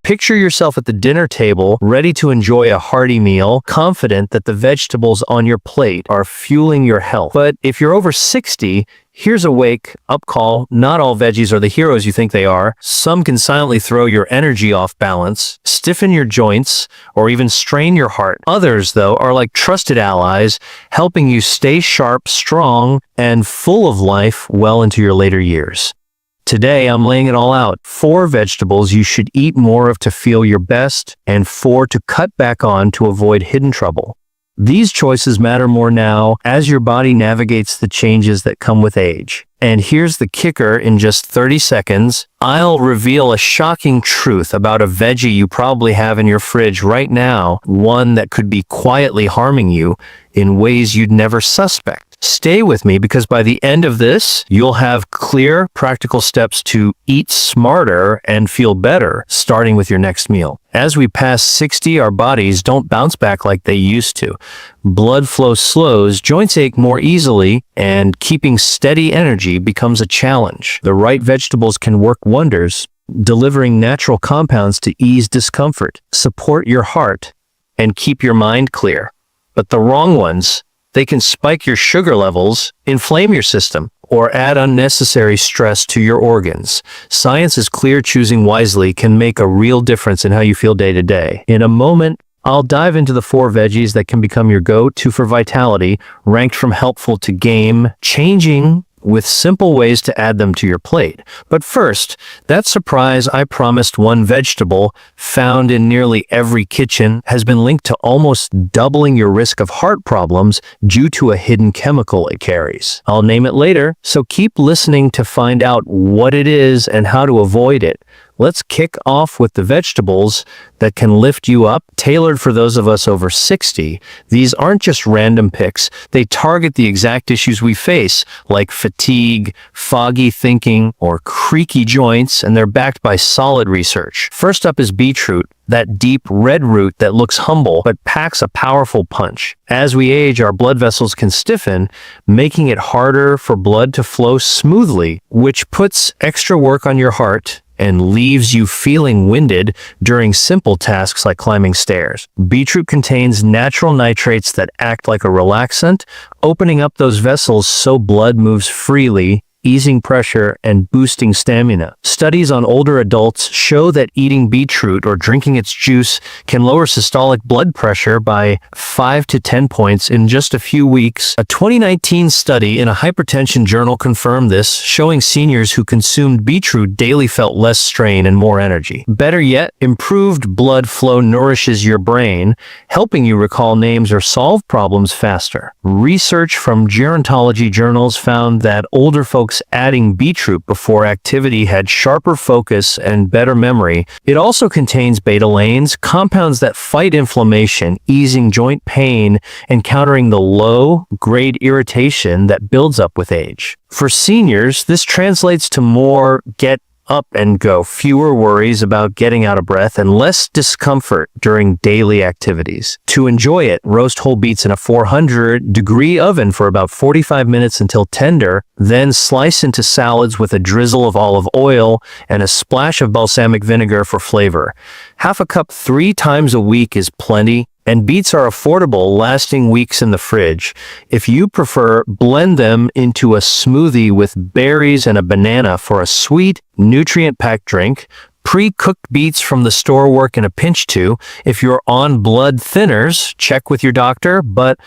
Picture yourself at the dinner table, ready to enjoy a hearty meal, confident that the vegetables on your plate are fueling your health. But if you're over 60, here's a wake-up call. Not all veggies are the heroes you think they are. Some can silently throw your energy off balance, stiffen your joints, or even strain your heart. Others, though, are like trusted allies, helping you stay sharp, strong, and full of life well into your later years. Today, I'm laying it all out. 4 vegetables you should eat more of to feel your best, and 4 to cut back on to avoid hidden trouble. These choices matter more now as your body navigates the changes that come with age. And here's the kicker: in just 30 seconds, I'll reveal a shocking truth about a veggie you probably have in your fridge right now, one that could be quietly harming you in ways you'd never suspect. Stay with me, because by the end of this, you'll have clear, practical steps to eat smarter and feel better, starting with your next meal. As we pass 60, our bodies don't bounce back like they used to. Blood flow slows, joints ache more easily, and keeping steady energy becomes a challenge. The right vegetables can work wonders, delivering natural compounds to ease discomfort, support your heart, and keep your mind clear. But the wrong ones, they can spike your sugar levels, inflame your system, or add unnecessary stress to your organs. Science is clear: choosing wisely can make a real difference in how you feel day to day. In a moment, I'll dive into the 4 veggies that can become your go-to for vitality, ranked from helpful to game-changing, with simple ways to add them to your plate. But first, that surprise I promised: one vegetable found in nearly every kitchen has been linked to almost doubling your risk of heart problems due to a hidden chemical it carries. I'll name it later, so keep listening to find out what it is and how to avoid it. Let's kick off with the vegetables that can lift you up, tailored for those of us over 60. These aren't just random picks. They target the exact issues we face, like fatigue, foggy thinking, or creaky joints, and they're backed by solid research. First up is beetroot, that deep red root that looks humble but packs a powerful punch. As we age, our blood vessels can stiffen, making it harder for blood to flow smoothly, which puts extra work on your heart and leaves you feeling winded during simple tasks like climbing stairs. Beetroot contains natural nitrates that act like a relaxant, opening up those vessels so blood moves freely, easing pressure and boosting stamina. Studies on older adults show that eating beetroot or drinking its juice can lower systolic blood pressure by 5 to 10 points in just a few weeks. A 2019 study in a hypertension journal confirmed this, showing seniors who consumed beetroot daily felt less strain and more energy. Better yet, improved blood flow nourishes your brain, helping you recall names or solve problems faster. Research from gerontology journals found that older folks adding beetroot before activity had sharper focus and better memory. It also contains betalains, compounds that fight inflammation, easing joint pain and countering the low-grade irritation that builds up with age. For seniors, this translates to more get up and go, fewer worries about getting out of breath, and less discomfort during daily activities. To enjoy it, roast whole beets in a 400-degree oven for about 45 minutes until tender, then slice into salads with a drizzle of olive oil and a splash of balsamic vinegar for flavor. Half a cup 3 times a week is plenty, and beets are affordable, lasting weeks in the fridge. If you prefer, blend them into a smoothie with berries and a banana for a sweet, nutrient-packed drink. Pre-cooked beets from the store work in a pinch too. If you're on blood thinners, check with your doctor, but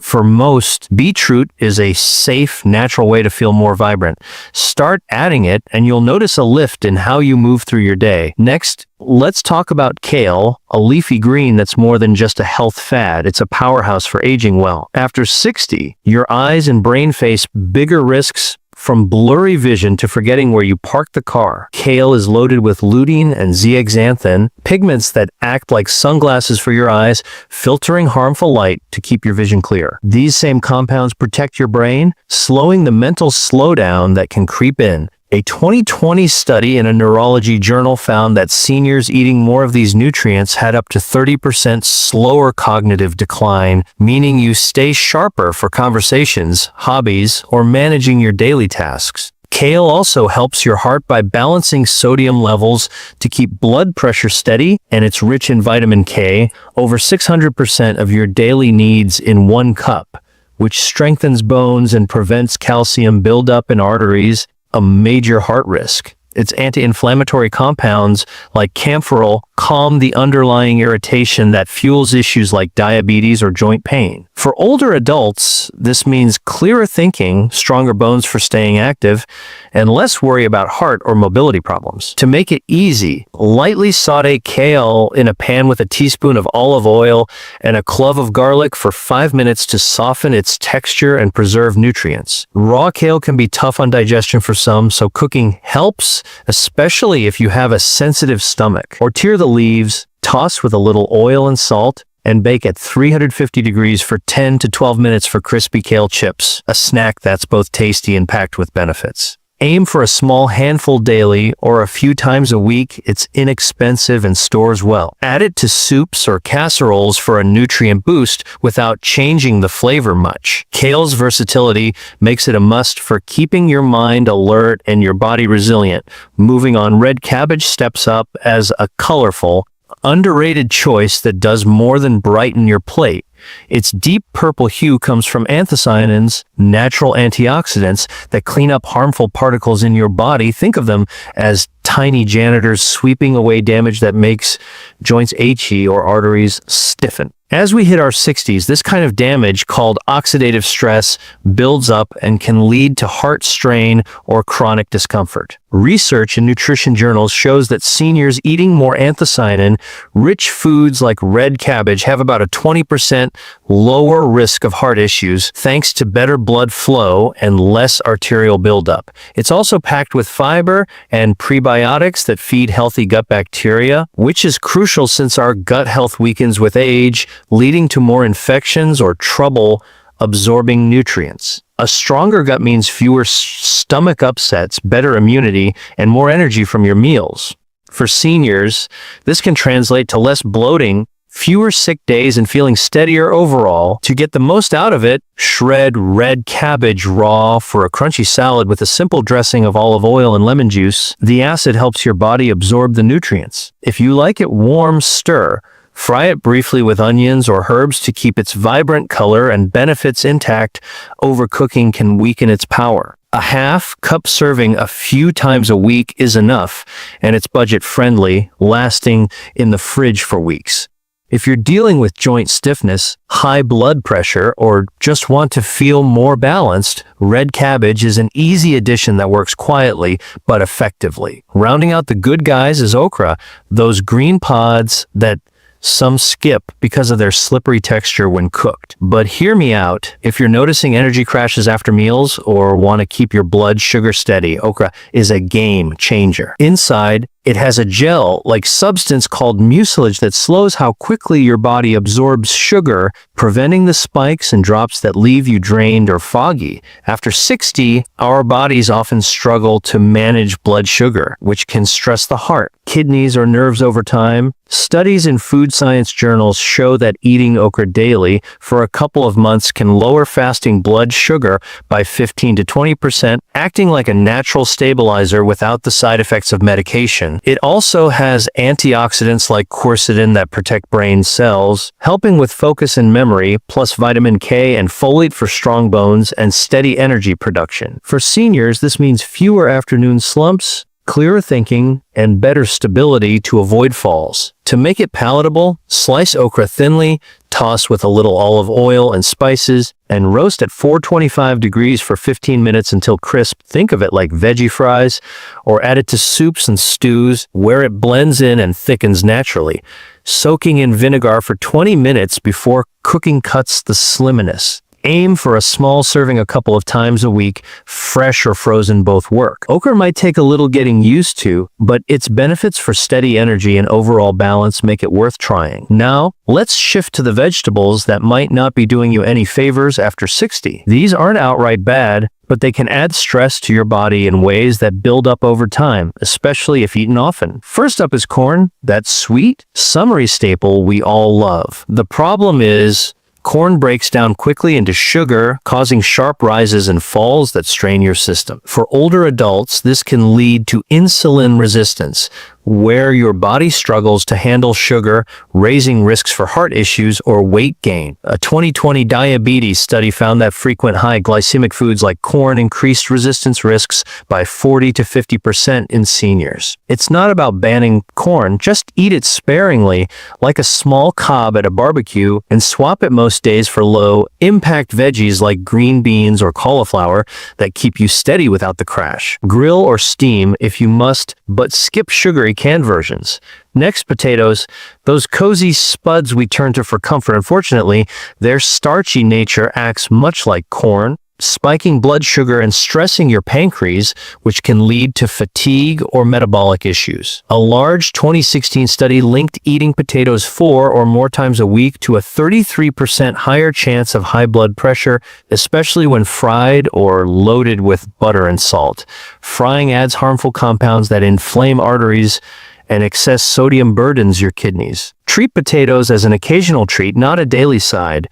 for most, beetroot is a safe, natural way to feel more vibrant. Start adding it, and you'll notice a lift in how you move through your day. Next, let's talk about kale, a leafy green that's more than just a health fad. It's a powerhouse for aging well. After 60, your eyes and brain face bigger risks, from blurry vision to forgetting where you parked the car. Kale is loaded with lutein and zeaxanthin, pigments that act like sunglasses for your eyes, filtering harmful light to keep your vision clear. These same compounds protect your brain, slowing the mental slowdown that can creep in. A 2020 study in a neurology journal found that seniors eating more of these nutrients had up to 30% slower cognitive decline, meaning you stay sharper for conversations, hobbies, or managing your daily tasks. Kale also helps your heart by balancing sodium levels to keep blood pressure steady, and it's rich in vitamin K, over 600% of your daily needs in 1 cup, which strengthens bones and prevents calcium buildup in arteries, a major heart risk. Its anti-inflammatory compounds like camphorol calm the underlying irritation that fuels issues like diabetes or joint pain. For older adults, this means clearer thinking, stronger bones for staying active, and less worry about heart or mobility problems. To make it easy, lightly saute kale in a pan with a teaspoon of olive oil and a clove of garlic for 5 minutes to soften its texture and preserve nutrients. Raw kale can be tough on digestion for some, so cooking helps, especially if you have a sensitive stomach. Or tear the leaves, toss with a little oil and salt, and bake at 350 degrees for 10 to 12 minutes for crispy kale chips, a snack that's both tasty and packed with benefits. Aim for a small handful daily or a few times a week. It's inexpensive and stores well. Add it to soups or casseroles for a nutrient boost without changing the flavor much. Kale's versatility makes it a must for keeping your mind alert and your body resilient. Moving on, red cabbage steps up as a colorful, underrated choice that does more than brighten your plate. Its deep purple hue comes from anthocyanins, natural antioxidants that clean up harmful particles in your body. Think of them as tiny janitors sweeping away damage that makes joints achy or arteries stiffen. As we hit our 60s, this kind of damage, called oxidative stress, builds up and can lead to heart strain or chronic discomfort. Research in nutrition journals shows that seniors eating more anthocyanin-rich foods like red cabbage have about a 20% lower risk of heart issues thanks to better blood flow and less arterial buildup. It's also packed with fiber and prebiotics that feed healthy gut bacteria, which is crucial since our gut health weakens with age, leading to more infections or trouble absorbing nutrients. A stronger gut means fewer stomach upsets, better immunity, and more energy from your meals. For seniors, this can translate to less bloating, fewer sick days, and feeling steadier overall. To get the most out of it, shred red cabbage raw for a crunchy salad with a simple dressing of olive oil and lemon juice. The acid helps your body absorb the nutrients. If you like it warm, stir. Fry it briefly with onions or herbs to keep its vibrant color and benefits intact. Overcooking can weaken its power. A half-cup serving a few times a week is enough, and it's budget-friendly, lasting in the fridge for weeks. If you're dealing with joint stiffness, high blood pressure, or just want to feel more balanced, red cabbage is an easy addition that works quietly but effectively. Rounding out the good guys is okra, those green pods that some skip because of their slippery texture when cooked. But hear me out. If you're noticing energy crashes after meals or want to keep your blood sugar steady, okra is a game changer. Inside, it has a gel-like substance called mucilage that slows how quickly your body absorbs sugar, preventing the spikes and drops that leave you drained or foggy. After 60, our bodies often struggle to manage blood sugar, which can stress the heart, kidneys, or nerves over time. Studies in food science journals show that eating okra daily for a couple of months can lower fasting blood sugar by 15 to 20%, acting like a natural stabilizer without the side effects of medication. It also has antioxidants like quercetin that protect brain cells, helping with focus and memory, plus vitamin K and folate for strong bones and steady energy production. For seniors, this means fewer afternoon slumps, clearer thinking, and better stability to avoid falls. To make it palatable, slice okra thinly, toss with a little olive oil and spices, and roast at 425 degrees for 15 minutes until crisp. Think of it like veggie fries, or add it to soups and stews where it blends in and thickens naturally. Soaking in vinegar for 20 minutes before cooking cuts the slimness. Aim for a small serving a couple of times a week. Fresh or frozen both work. Okra might take a little getting used to, but its benefits for steady energy and overall balance make it worth trying. Now, let's shift to the vegetables that might not be doing you any favors after 60. These aren't outright bad, but they can add stress to your body in ways that build up over time, especially if eaten often. First up is corn, that sweet, summery staple we all love. The problem is, Corn breaks down quickly into sugar, causing sharp rises and falls that strain your system. For older adults, this can lead to insulin resistance, where your body struggles to handle sugar, raising risks for heart issues or weight gain. A 2020 diabetes study found that frequent high glycemic foods like corn increased resistance risks by 40 to 50% in seniors. It's not about banning corn, just eat it sparingly, like a small cob at a barbecue, and swap it most days for low-impact veggies like green beans or cauliflower that keep you steady without the crash. Grill or steam if you must, but skip sugary canned versions. Next, potatoes. Those cozy spuds we turn to for comfort. Unfortunately, their starchy nature acts much like corn, spiking blood sugar and stressing your pancreas, which can lead to fatigue or metabolic issues. A large 2016 study linked eating potatoes 4 or more times a week to a 33% higher chance of high blood pressure, especially when fried or loaded with butter and salt. Frying adds harmful compounds that inflame arteries, and excess sodium burdens your kidneys. Treat potatoes as an occasional treat, not a daily side.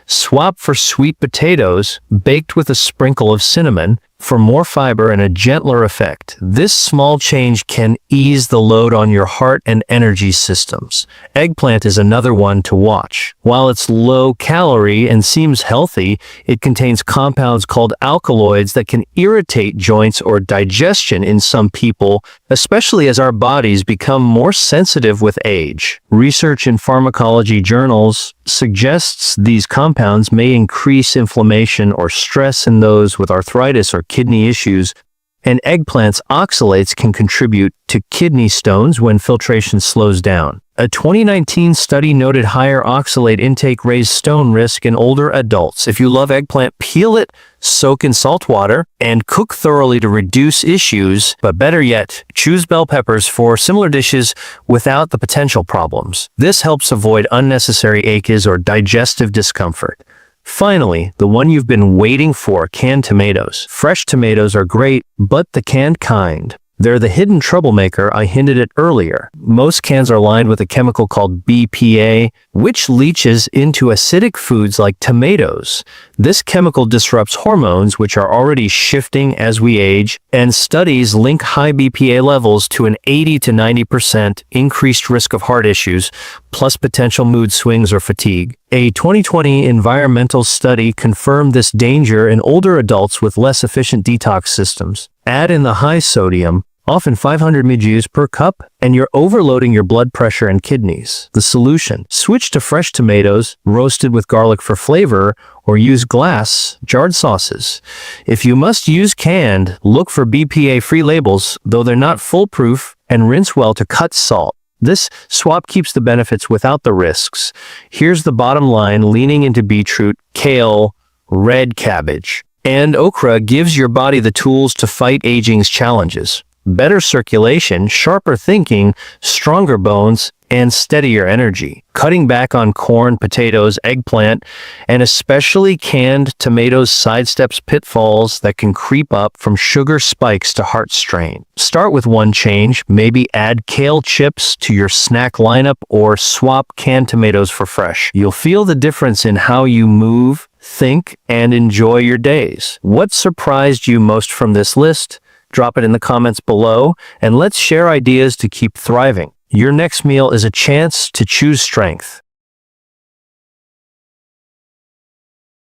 Swap for sweet potatoes, baked with a sprinkle of cinnamon, for more fiber and a gentler effect. This small change can ease the load on your heart and energy systems. Eggplant is another one to watch. While it's low-calorie and seems healthy, it contains compounds called alkaloids that can irritate joints or digestion in some people, especially as our bodies become more sensitive with age. Research in pharmacology journals suggests these compounds may increase inflammation or stress in those with arthritis or kidney issues, and eggplant's oxalates can contribute to kidney stones when filtration slows down. A 2019 study noted higher oxalate intake raised stone risk in older adults. If you love eggplant, peel it, soak in salt water, and cook thoroughly to reduce issues, but better yet, choose bell peppers for similar dishes without the potential problems. This helps avoid unnecessary aches or digestive discomfort. Finally, the one you've been waiting for, canned tomatoes. Fresh tomatoes are great, but the canned kind. They're the hidden troublemaker I hinted at earlier. Most cans are lined with a chemical called BPA, which leaches into acidic foods like tomatoes. This chemical disrupts hormones, which are already shifting as we age, and studies link high BPA levels to an 80 to 90% increased risk of heart issues, plus potential mood swings or fatigue. A 2020 environmental study confirmed this danger in older adults with less efficient detox systems. Add in the high sodium, often 500 mg per cup, and you're overloading your blood pressure and kidneys. The solution: switch to fresh tomatoes, roasted with garlic for flavor, or use glass, jarred sauces. If you must use canned, look for BPA-free labels, though they're not foolproof, and rinse well to cut salt. This swap keeps the benefits without the risks. Here's the bottom line: leaning into beetroot, kale, red cabbage, and okra gives your body the tools to fight aging's challenges. Better circulation, sharper thinking, stronger bones, and steadier energy. Cutting back on corn, potatoes, eggplant, and especially canned tomatoes sidesteps pitfalls that can creep up from sugar spikes to heart strain. Start with one change, maybe add kale chips to your snack lineup or swap canned tomatoes for fresh. You'll feel the difference in how you move, think, and enjoy your days. What surprised you most from this list? Drop it in the comments below, and let's share ideas to keep thriving. Your next meal is a chance to choose strength.